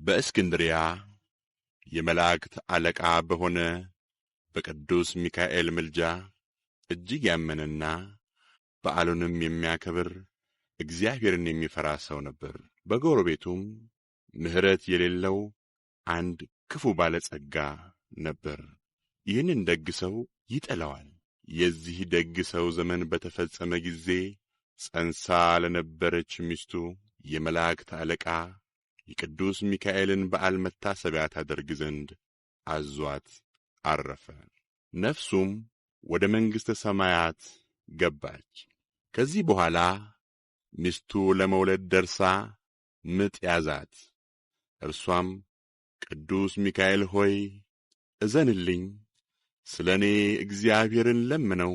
በእስክንድርያ የመላእክት አለቃ በሆነ በቅዱስ ሚካኤል ምልጃ እጅግ ያመነና በዓሉንም የሚያከብር እግዚአብሔርን የሚፈራ ሰው ነበር። በጎረቤቱም ምሕረት የሌለው አንድ ክፉ ባለጸጋ ነበር። ይህንን ደግ ሰው ይጠላዋል። የዚህ ደግ ሰው ዘመን በተፈጸመ ጊዜ ጸንሳ ለነበረች ሚስቱ የመላእክት አለቃ የቅዱስ ሚካኤልን በዓል መታሰቢያ ታደርግ ዘንድ አዟት አረፈ። ነፍሱም ወደ መንግሥተ ሰማያት ገባች። ከዚህ በኋላ ሚስቱ ለመውለድ ደርሳ ምጥ ያዛት። እርሷም ቅዱስ ሚካኤል ሆይ እዘንልኝ፣ ስለ እኔ እግዚአብሔርን ለምነው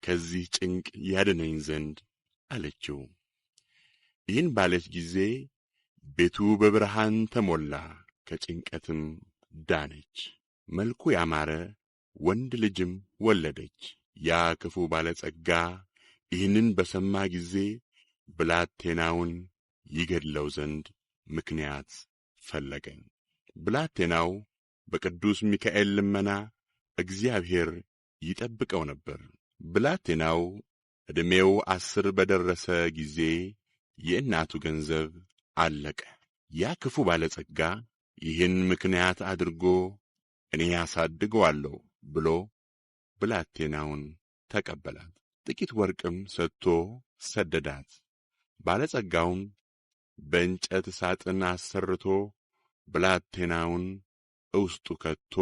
ከዚህ ጭንቅ ያድነኝ ዘንድ አለችው። ይህን ባለች ጊዜ ቤቱ በብርሃን ተሞላ፣ ከጭንቀትም ዳነች። መልኩ ያማረ ወንድ ልጅም ወለደች። ያ ክፉ ባለጸጋ ይህንን በሰማ ጊዜ ብላቴናውን ይገድለው ዘንድ ምክንያት ፈለገ። ብላቴናው በቅዱስ ሚካኤል ልመና እግዚአብሔር ይጠብቀው ነበር። ብላቴናው ዕድሜው 10 በደረሰ ጊዜ የእናቱ ገንዘብ አለቀ። ያ ክፉ ባለጸጋ ይህን ምክንያት አድርጎ እኔ ያሳድገዋለሁ ብሎ ብላቴናውን ተቀበላት። ጥቂት ወርቅም ሰጥቶ ሰደዳት። ባለጸጋውም በእንጨት ሳጥን አሰርቶ ብላቴናውን ውስጡ ከቶ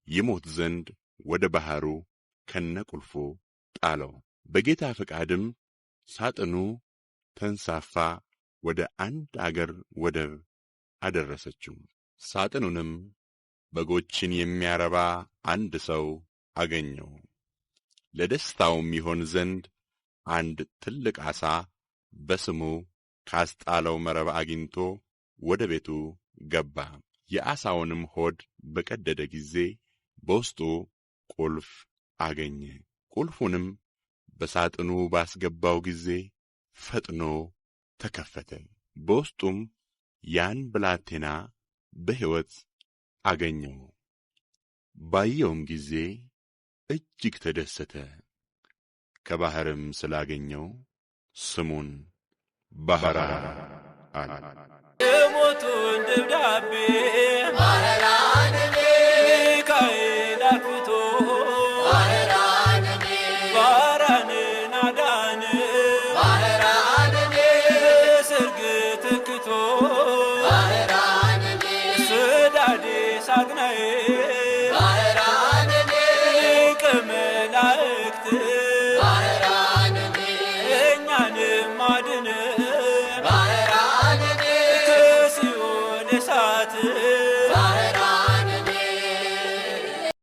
ይሞት ዘንድ ወደ ባሕሩ ከነቁልፉ ጣለው። በጌታ ፈቃድም ሳጥኑ ተንሳፋ ወደ አንድ አገር ወደብ አደረሰችው። ሳጥኑንም በጎችን የሚያረባ አንድ ሰው አገኘው። ለደስታውም ይሆን ዘንድ አንድ ትልቅ ዓሣ በስሙ ካስጣለው መረብ አግኝቶ ወደ ቤቱ ገባ። የዓሣውንም ሆድ በቀደደ ጊዜ በውስጡ ቁልፍ አገኘ። ቁልፉንም በሳጥኑ ባስገባው ጊዜ ፈጥኖ ተከፈተ። በውስጡም ያን ብላቴና በሕይወት አገኘው። ባየውም ጊዜ እጅግ ተደሰተ። ከባሕርም ስላገኘው ስሙን ባህራን አለ። የሞቱን ደብዳቤ ባህራን ሚካኤል አክብቶ ባህራን ባህራንን አዳነ ባህራን በሰርግ ተክቶ ባህራን ስዳዴ ሳግናዬ ባህራን ሊቀ መላእክት ባህራን እኛንም አድነ ከሲኦል እሳት